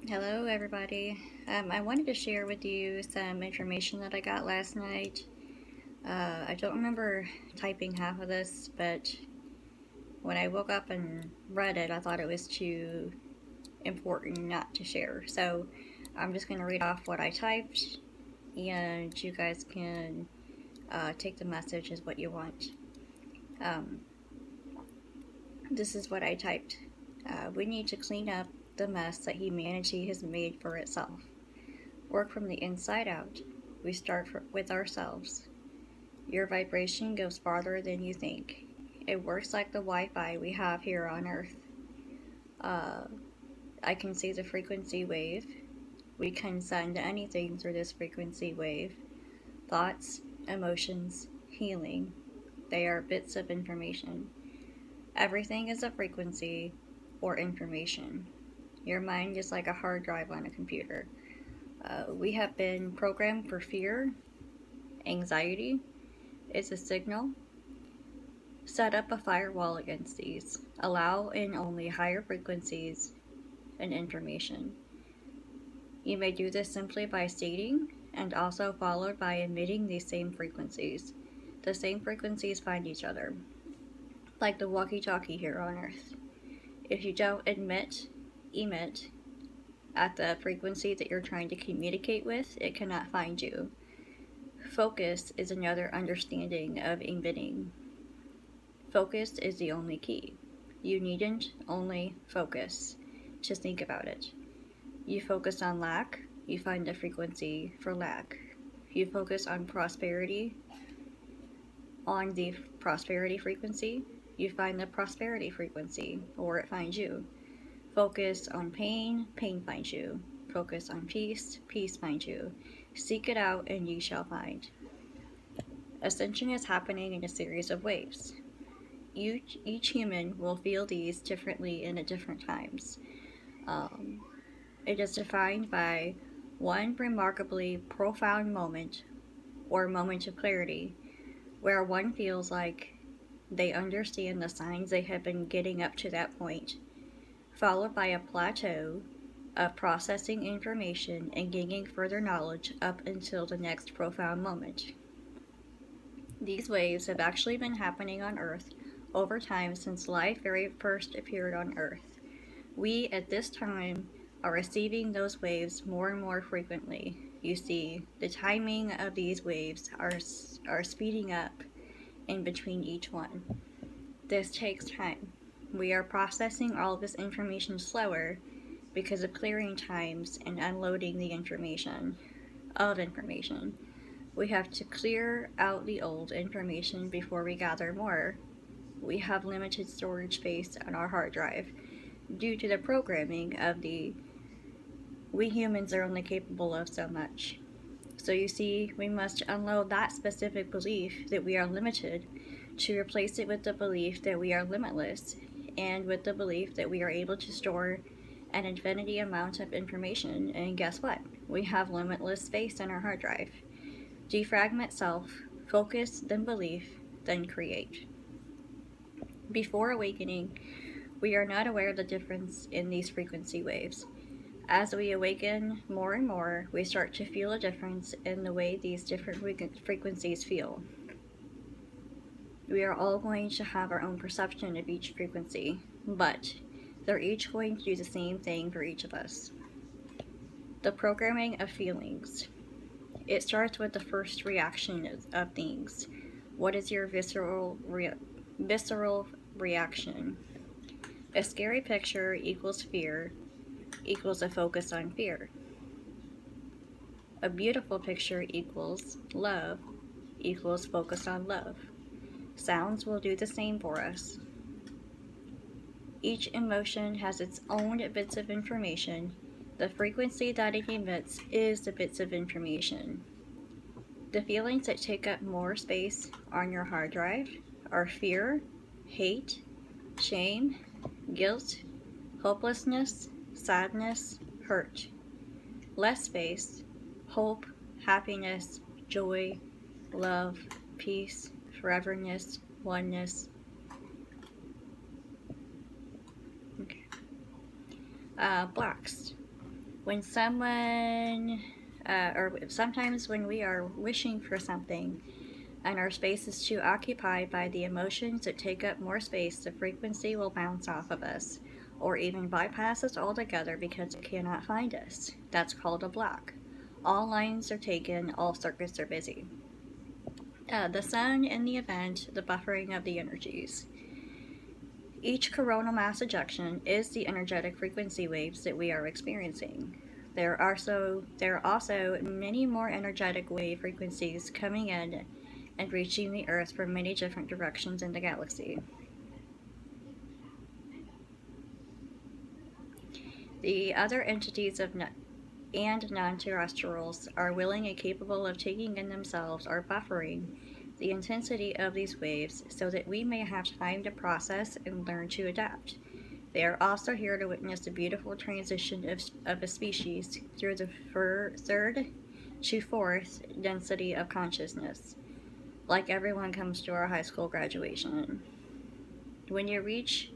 Hello, everybody. I wanted to share with you some information that I got last night. I don't remember typing half of this, but when I woke up and read it, I thought it was too important not to share. So I'm just going to read off what I typed, and you guys can take the message as what you want. Um, this is what I typed. We need to clean up the mess that humanity has made for itself. Work from the inside out. We start with ourselves. Your vibration goes farther than you think. It works like the Wi Fi we have here on Earth. Uh, I can see the frequency wave. We can send anything through this frequency wave. Thoughts, emotions, healing. They are bits of information. Everything is a frequency or information. Your mind is like a hard drive on a computer. We have been programmed for fear, anxiety. It's a signal. Set up a firewall against these. Allow in only higher frequencies and information. You may do this simply by stating and also followed by emitting these same frequencies. The same frequencies find each other, like the walkie-talkie here on Earth. If you don't emit at the frequency that you're trying to communicate with, it cannot find you. Focus is another understanding of emitting. Focus is the only key. You needn't only focus. Just think about it. You focus on lack, you find the frequency for lack. You focus on prosperity, on the prosperity frequency, you find the prosperity frequency, or it finds you. Focus on pain, pain finds you. Focus on peace, peace finds you. Seek it out and ye shall find. Ascension is happening in a series of waves. Each human will feel these differently and at different times. It is defined by one remarkably profound moment or moment of clarity where one feels like they understand the signs they have been getting up to that point, followed by a plateau of processing information and gaining further knowledge up until the next profound moment. These waves have actually been happening on Earth over time since life very first appeared on Earth. We, at this time, are receiving those waves more and more frequently. You see, the timing of these waves are speeding up in between each one. This takes time. We are processing all of this information slower because of clearing times and unloading the information. We have to clear out the old information before we gather more. We have limited storage space on our hard drive due to the programming of we humans are only capable of so much. So you see, we must unload that specific belief that we are limited to replace it with the belief that we are limitless and with the belief that we are able to store an infinity amount of information. And guess what? We have limitless space on our hard drive. Defragment self, focus, then belief, then create. Before awakening, we are not aware of the difference in these frequency waves. As we awaken more and more, we start to feel a difference in the way these different frequencies feel. We are all going to have our own perception of each frequency, but they're each going to do the same thing for each of us. The programming of feelings. It starts with the first reaction of things. What is your visceral reaction? A scary picture equals fear equals a focus on fear. A beautiful picture equals love equals focus on love. Sounds will do the same for us. Each emotion has its own bits of information. The frequency that it emits is the bits of information. The feelings that take up more space on your hard drive are fear, hate, shame, guilt, hopelessness, sadness, hurt. Less space, hope, happiness, joy, love, peace, foreverness, oneness. Okay. Blacks. When someone, or sometimes when we are wishing for something and our space is too occupied by the emotions that take up more space, the frequency will bounce off of us or even bypass us altogether because it cannot find us. That's called a block. All lines are taken, all circuits are busy. The sun in the event, the buffering of the energies. Each coronal mass ejection is the energetic frequency waves that we are experiencing. There are also many more energetic wave frequencies coming in and reaching the Earth from many different directions in the galaxy. The other entities and non-terrestrials are willing and capable of taking in themselves or buffering the intensity of these waves so that we may have time to process and learn to adapt. They are also here to witness the beautiful transition of a species through the third to fourth density of consciousness, like everyone comes to our high school graduation. When you reach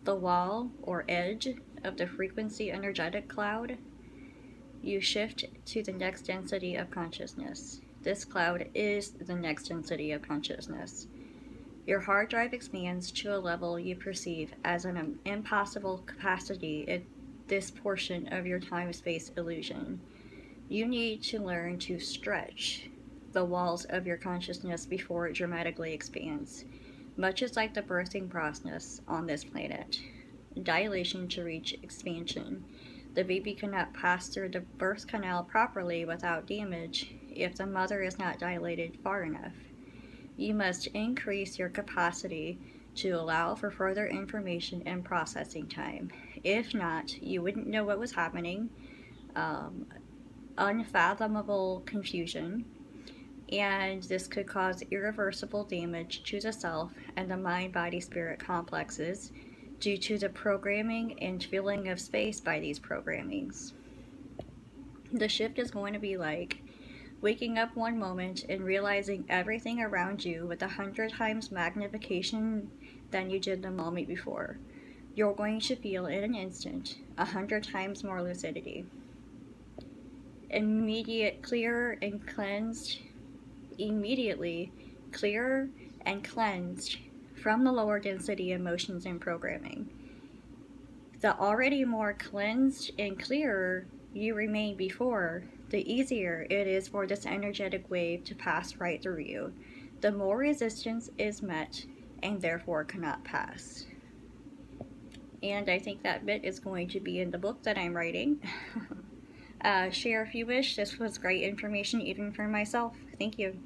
the wall or edge of the frequency energetic cloud, you shift to the next density of consciousness. This cloud is the next density of consciousness. Your hard drive expands to a level you perceive as an impossible capacity at this portion of your time-space illusion. You need to learn to stretch the walls of your consciousness before it dramatically expands, much as like the birthing process on this planet. Dilation to reach expansion. The baby cannot pass through the birth canal properly without damage if the mother is not dilated far enough. You must increase your capacity to allow for further information and processing time. If not, you wouldn't know what was happening, unfathomable confusion, and this could cause irreversible damage to the self and the mind-body-spirit complexes due to the programming and filling of space by these programmings. The shift is going to be like waking up one moment and realizing everything around you with 100 times magnification than you did the moment before. You're going to feel in an instant 100 times more lucidity. Immediately clearer and cleansed from the lower density emotions and programming. The already more cleansed and clearer you remain before, the easier it is for this energetic wave to pass right through you. The more resistance is met and therefore cannot pass. And I think that bit is going to be in the book that I'm writing. Share if you wish. This was great information even for myself. Thank you.